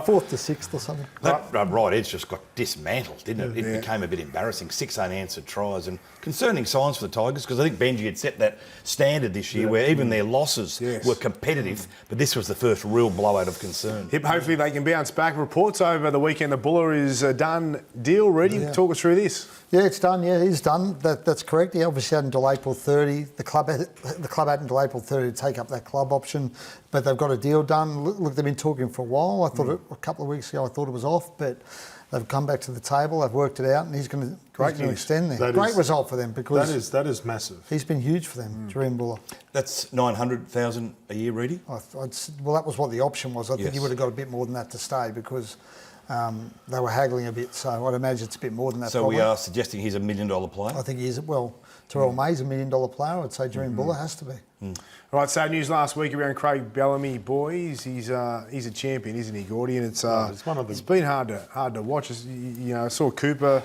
Fourth to sixth or something. That right edge just got dismantled, didn't it? It became a bit embarrassing. 6 unanswered tries and concerning signs for the Tigers because I think Benji had set that standard this year where even their losses were competitive, but this was the first real blowout of concern. Yep, hopefully they can bounce back. Reports over the weekend the Buller is a done deal. Ready? Talk us through this. Yeah, it's done. Yeah, he's done. That's correct. He obviously had until April 30. The club had until April 30 to take up that club option, but they've got a deal done. Look, they've been talking for a while. I thought a couple of weeks ago I thought it was off, but they've come back to the table. They've worked it out, and he's going to extend there. Great result for them because that is massive. He's been huge for them, Dream Buller. That's 900,000 a year, Reedy? Well, that was what the option was. I think he would have got a bit more than that to stay because they were haggling a bit. So I'd imagine it's a bit more than that. So probably. we are suggesting he's $1 million player? I think he is. Well, Terrell May's $1 million player. I'd say Dream Buller has to be. All right, sad news last week around Craig Bellamy, boys. He's a champion, isn't he, Gordy? And it's been hard to watch. I saw Cooper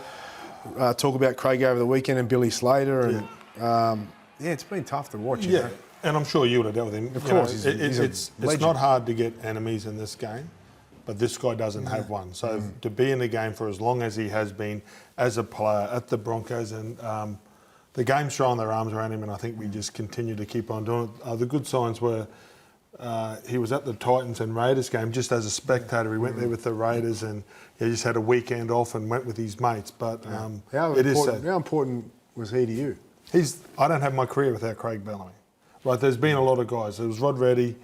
talk about Craig over the weekend and Billy Slater, and it's been tough to watch. You know? And I'm sure you would have dealt with him. Of course, it's not hard to get enemies in this game, but this guy doesn't have one. So to be in the game for as long as he has been as a player at the Broncos and the game's throwing their arms around him, and I think we just continue to keep on doing it. The good signs were he was at the Titans and Raiders game just as a spectator. He went there with the Raiders and he just had a weekend off and went with his mates. But how important was he to you? I don't have my career without Craig Bellamy. Right, there's been a lot of guys. There was Rod Reddy,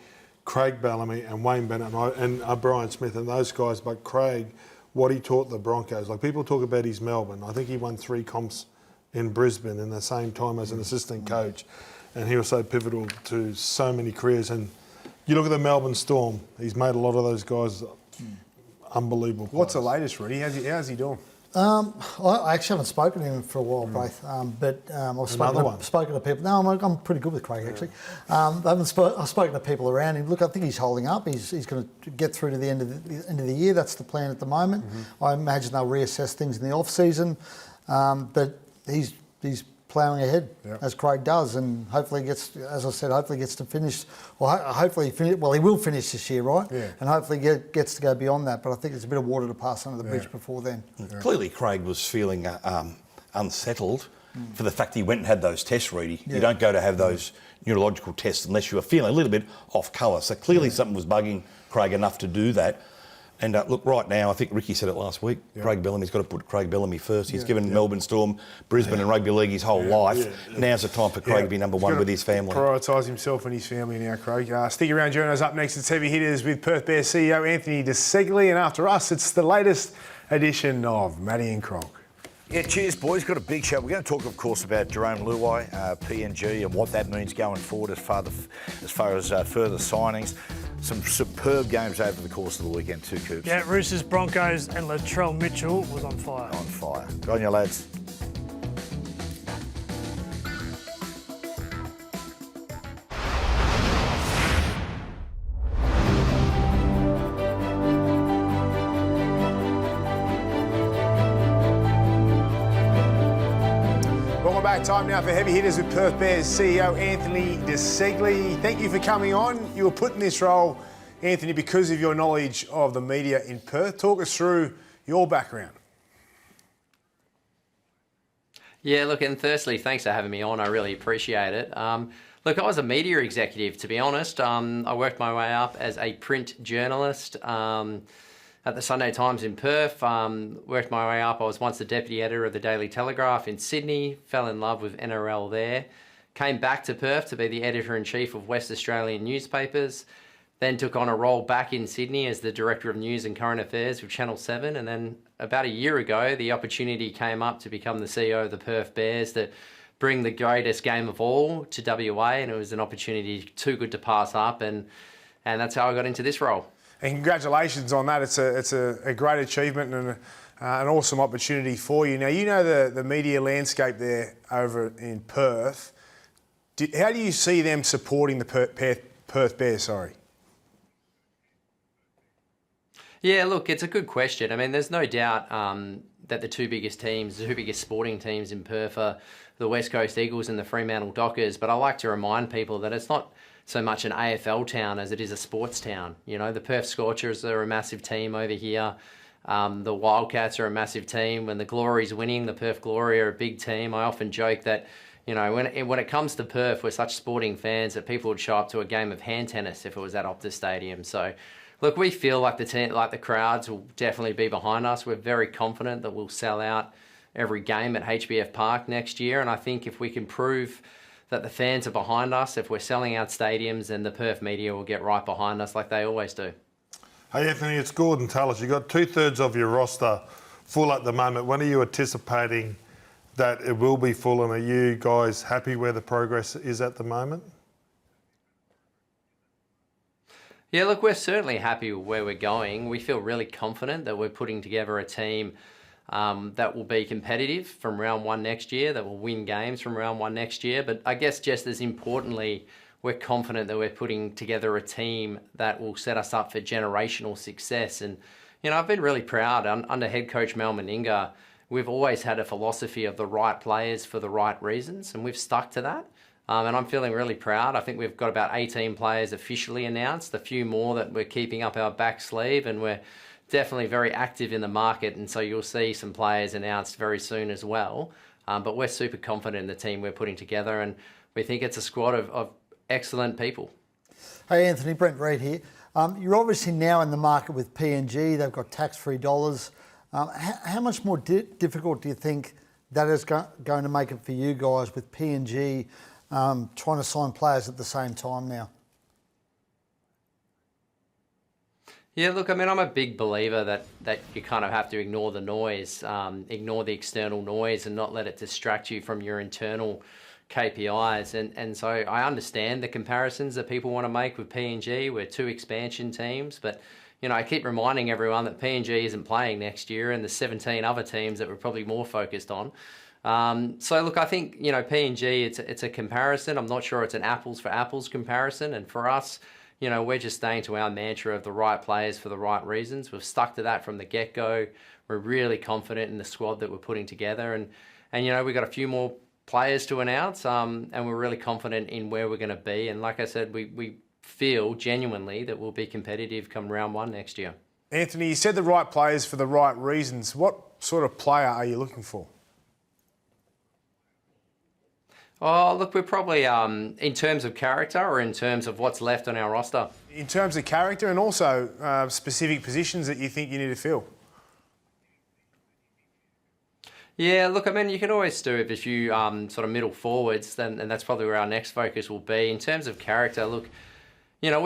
Craig Bellamy and Wayne Bennett and Brian Smith and those guys. But Craig, what he taught the Broncos, like people talk about his Melbourne. I think he won 3 comps in Brisbane in the same time as an assistant coach, and he was so pivotal to so many careers. And you look at the Melbourne Storm, he's made a lot of those guys unbelievable players. What's the latest, Rudy? How's he doing? I actually haven't spoken to him for a while, Braith, but I've spoken to people. No, I'm pretty good with Craig, actually. I've spoken to people around him. Look, I think he's holding up. He's going to get through to the end of the year. That's the plan at the moment. I imagine they'll reassess things in the off-season, but he's ploughing ahead as Craig does, and hopefully gets to finish. Well, he will finish this year, right? Yeah. And hopefully gets to go beyond that. But I think there's a bit of water to pass under the bridge before then. Yeah. Clearly, Craig was feeling unsettled for the fact he went and had those tests, Reedy. You don't go to have those neurological tests unless you are feeling a little bit off colour. So clearly something was bugging Craig enough to do that. And look, right now, I think Ricky said it last week, Craig Bellamy's got to put Craig Bellamy first. He's given Melbourne Storm, Brisbane and Rugby League his whole life. Now's the time for Craig to be number one with his family. Prioritise himself and his family now, Craig. Stick around, journos. Up next, it's Heavy Hitters with Perth Bears CEO Anthony De Staggs. And after us, it's the latest edition of Matty and Cronk. Yeah, cheers, boys. Got a big show. We're going to talk, of course, about Jerome Luai, PNG, and what that means going forward as far as further signings. Some superb games over the course of the weekend too, Coops. Yeah, Roosters, Broncos, and Latrell Mitchell was on fire. On fire. Go on, you lads. Time now for Heavy Hitters with Perth Bears CEO Anthony De Staggs. Thank you for coming on. You were put in this role, Anthony, because of your knowledge of the media in Perth. Talk us through your background. Yeah, look, and firstly, thanks for having me on. I really appreciate it. Look, I was a media executive, to be honest. I worked my way up as a print journalist at the Sunday Times in Perth. Worked my way up. I was once the deputy editor of the Daily Telegraph in Sydney. Fell in love with NRL there. Came back to Perth to be the editor-in-chief of West Australian newspapers. Then took on a role back in Sydney as the director of news and current affairs with Channel 7. And then about a year ago, the opportunity came up to become the CEO of the Perth Bears to bring the greatest game of all to WA. And it was an opportunity too good to pass up. And that's how I got into this role. And congratulations on that. It's a great achievement and an awesome opportunity for you. Now, you know the media landscape there over in Perth. How do you see them supporting the Perth Bears, sorry? Yeah, look, it's a good question. I mean, there's no doubt that the two biggest teams, the two biggest sporting teams in Perth are the West Coast Eagles and the Fremantle Dockers. But I like to remind people that it's not so much an AFL town as it is a sports town. You know, the Perth Scorchers are a massive team over here. The Wildcats are a massive team. When the Glory's winning, the Perth Glory are a big team. I often joke that, you know, when it comes to Perth, we're such sporting fans that people would show up to a game of hand tennis if it was at Optus Stadium. So, look, we feel like the crowds will definitely be behind us. We're very confident that we'll sell out every game at HBF Park next year. And I think if we can prove that the fans are behind us, if we're selling out stadiums, then the Perth media will get right behind us like they always do. Hey Anthony, it's Gordon Tallis. You've got 2/3 of your roster full at the moment. When are you anticipating that it will be full, and are you guys happy where the progress is at the moment? Yeah, look, we're certainly happy with where we're going. We feel really confident that we're putting together a team that will be competitive from round one next year, that will win games from round one next year. But I guess just as importantly, we're confident that we're putting together a team that will set us up for generational success. And, you know, I've been really proud. Under head coach Mal Meninga, we've always had a philosophy of the right players for the right reasons, and we've stuck to that. And I'm feeling really proud. I think we've got about 18 players officially announced, a few more that we're keeping up our back sleeve, and we're definitely very active in the market. And so you'll see some players announced very soon as well. But we're super confident in the team we're putting together, and we think it's a squad of excellent people. Hey Anthony, Brent Reid here. You're obviously now in the market with PNG. They've got tax-free dollars. How much more difficult do you think that is going to make it for you guys with PNG trying to sign players at the same time now? Yeah, look, I mean, I'm a big believer that you kind of have to ignore the noise, ignore the external noise and not let it distract you from your internal KPIs. And so I understand the comparisons that people want to make with PNG. We're two expansion teams, but, you know, I keep reminding everyone that PNG isn't playing next year, and the 17 other teams that we're probably more focused on. So look, I think, you know, PNG, it's a comparison. I'm not sure it's an apples for apples comparison. And for us, you know, we're just staying to our mantra of the right players for the right reasons. We've stuck to that from the get-go. We're really confident in the squad that we're putting together. And you know, we've got a few more players to announce, and we're really confident in where we're going to be. And like I said, we feel genuinely that we'll be competitive come round one next year. Anthony, you said the right players for the right reasons. What sort of player are you looking for? Oh, look, we're probably, in terms of character or in terms of what's left on our roster? In terms of character and also specific positions that you think you need to fill. Yeah, look, I mean, you can always do it if you sort of middle forwards, and that's probably where our next focus will be. In terms of character, look, you know,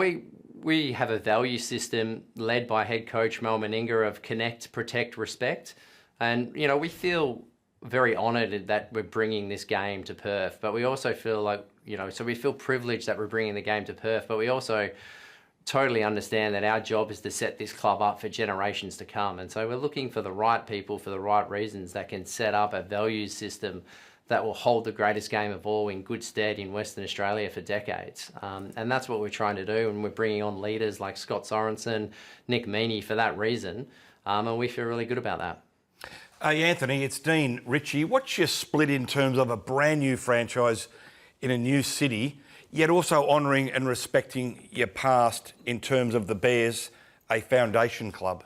we have a value system led by head coach Mal Meninga of connect, protect, respect. And, you know, we feel very honoured that we're bringing this game to Perth, but we also feel like, you know, so we feel privileged that we're bringing the game to Perth, but we also totally understand that our job is to set this club up for generations to come. And so we're looking for the right people for the right reasons that can set up a values system that will hold the greatest game of all in good stead in Western Australia for decades. And that's what we're trying to do. And we're bringing on leaders like Scott Sorensen, Nick Meaney for that reason. And we feel really good about that. Hey, Anthony, it's Dean Ritchie. What's your split in terms of a brand new franchise in a new city, yet also honouring and respecting your past in terms of the Bears, a foundation club?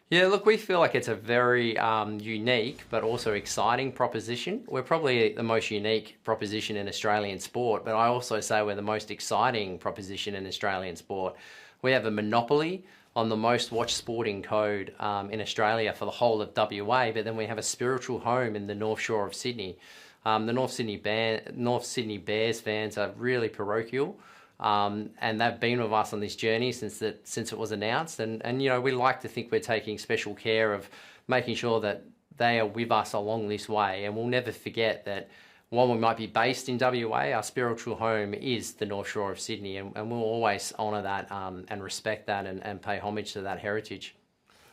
Yeah, look, we feel like it's a very unique but also exciting proposition. We're probably the most unique proposition in Australian sport, but I also say we're the most exciting proposition in Australian sport. We have a monopoly on the most watched sporting code in Australia for the whole of WA, but then we have a spiritual home in the North Shore of Sydney. The North Sydney Bears fans are really parochial, and they've been with us on this journey since it was announced. And you know, we like to think we're taking special care of making sure that they are with us along this way. And we'll never forget that while we might be based in WA, our spiritual home is the North Shore of Sydney, and we'll always honour that and respect that and pay homage to that heritage.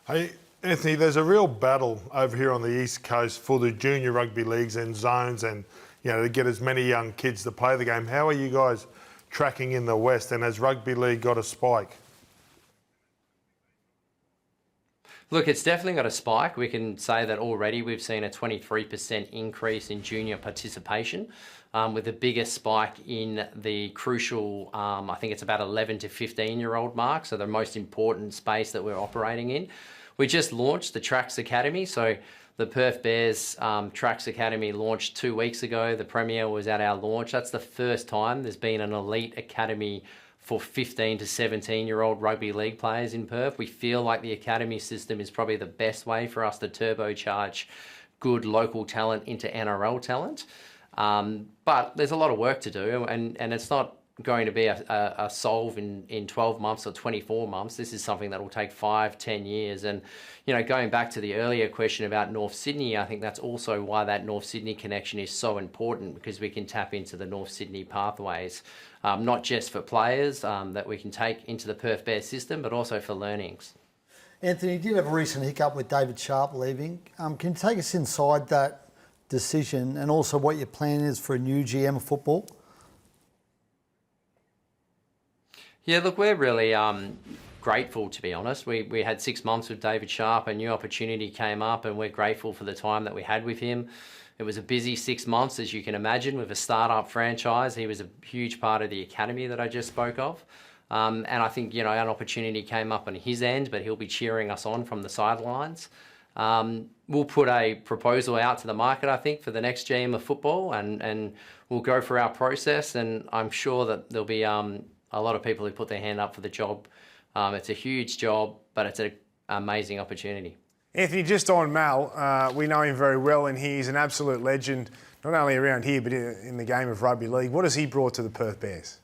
Hey, Anthony, there's a real battle over here on the East Coast for the junior rugby leagues and zones, and you know, to get as many young kids to play the game. How are you guys tracking in the West, and has rugby league got a spike? Look, it's definitely got a spike. We can say that already we've seen a 23% increase in junior participation, with the biggest spike in the crucial, I think it's about 11 to 15-year-old mark, so the most important space that we're operating in. We just launched the Tracks Academy, so the Perth Bears Tracks Academy launched 2 weeks ago. The Premier was at our launch. That's the first time there's been an elite academy for 15 to 17-year-old rugby league players in Perth. We feel like the academy system is probably the best way for us to turbocharge good local talent into NRL talent. But there's a lot of work to do, and it's not going to be a solve in 12 months or 24 months. This is something that will take 5, 10 years. And, you know, going back to the earlier question about North Sydney, I think that's also why that North Sydney connection is so important, because we can tap into the North Sydney pathways, not just for players that we can take into the Perth Bears system, but also for learnings. Anthony, you did have a recent hiccup with David Sharp leaving. Can you take us inside that decision and also what your plan is for a new GM of football? Yeah, look, we're really grateful, to be honest. We had 6 months with David Sharp, a new opportunity came up, and we're grateful for the time that we had with him. It was a busy 6 months, as you can imagine, with a startup franchise. He was a huge part of the academy that I just spoke of. And I think, you know, an opportunity came up on his end, but he'll be cheering us on from the sidelines. We'll put a proposal out to the market, I think, for the next GM of football, and we'll go through our process, and I'm sure that there'll be a lot of people who put their hand up for the job. It's a huge job, but it's an amazing opportunity. Anthony, just on Mal, we know him very well, and he's an absolute legend, not only around here, but in the game of rugby league. What has he brought to the Perth Bears?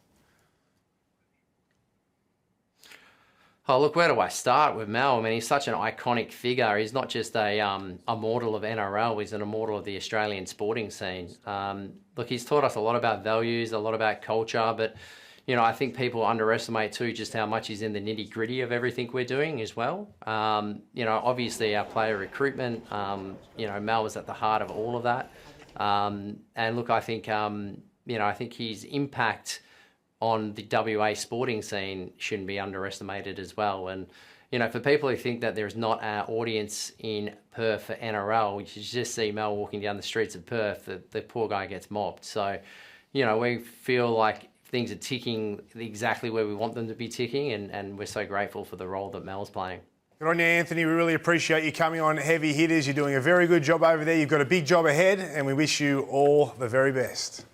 Oh, look, where do I start with Mal? I mean, he's such an iconic figure. He's not just a immortal of NRL, he's an immortal of the Australian sporting scene. Look, he's taught us a lot about values, a lot about culture, but you know, I think people underestimate too just how much he's in the nitty-gritty of everything we're doing as well. You know, obviously our player recruitment, you know, Mal was at the heart of all of that. And look, I think, you know, I think his impact on the WA sporting scene shouldn't be underestimated as well. And, you know, for people who think that there's not an audience in Perth for NRL, you should just see Mal walking down the streets of Perth, the poor guy gets mobbed. So, you know, we feel like things are ticking exactly where we want them to be ticking, and we're so grateful for the role that Mel's playing. Good on you, Anthony. We really appreciate you coming on Heavy Hitters. You're doing a very good job over there. You've got a big job ahead, and we wish you all the very best.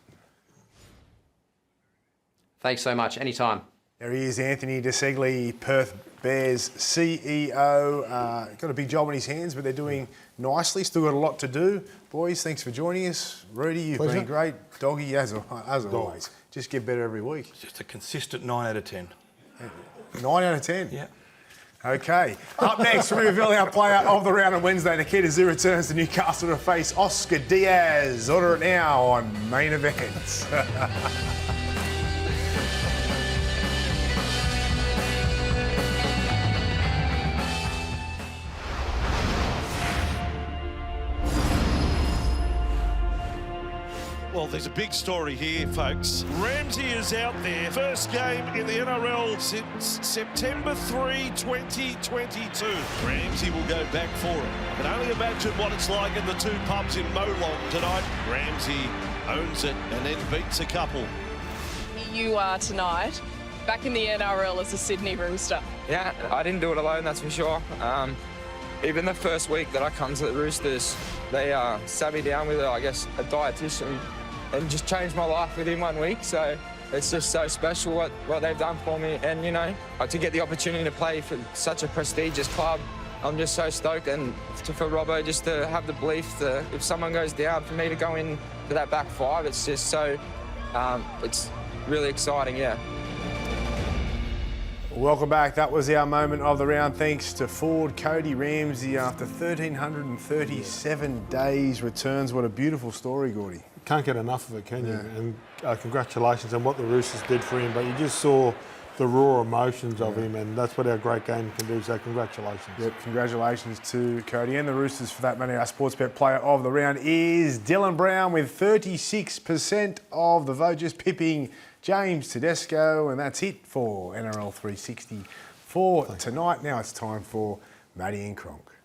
Thanks so much. Anytime. There he is, Anthony Did Staggs, Perth Bears CEO. Got a big job on his hands, but they're doing nicely. Still got a lot to do. Boys, thanks for joining us. Rudy, you've been great. Doggy, as always. Just get better every week. It's just a consistent 9 out of 10. 9 out of 10? Yeah. Okay. Up next, we reveal our player of the round on Wednesday. Nikita Zoo returns to Newcastle to face Oscar Diaz. Order it now on Main Events. Well, there's a big story here, folks. Ramsey is out there. First game in the NRL since September 3, 2022. Ramsey will go back for it. I can only imagine what it's like in the two pubs in Molong tonight. Ramsey owns it and then beats a couple. You are tonight back in the NRL as a Sydney Rooster. Yeah, I didn't do it alone, that's for sure. Even the first week that I come to the Roosters, they sat me down with, I guess, a dietitian and just changed my life within 1 week. So it's just so special what they've done for me. And, you know, to get the opportunity to play for such a prestigious club, I'm just so stoked. And for Robbo just to have the belief that if someone goes down, for me to go in to that back five, it's just so, it's really exciting, yeah. Welcome back. That was our moment of the round. Thanks to Ford. Cody Ramsey, after 1,337 days, returns. What a beautiful story, Gordy. Can't get enough of it, can you? And congratulations on what the Roosters did for him. But you just saw the raw emotions of him, and that's what our great game can do. So congratulations. Yep, congratulations to Cody and the Roosters for that matter. Our sports bet player of the round is Dylan Brown with 36% of the vote, just pipping James Tedesco, and that's it for NRL 360 for tonight. Now it's time for Matty and Cronk.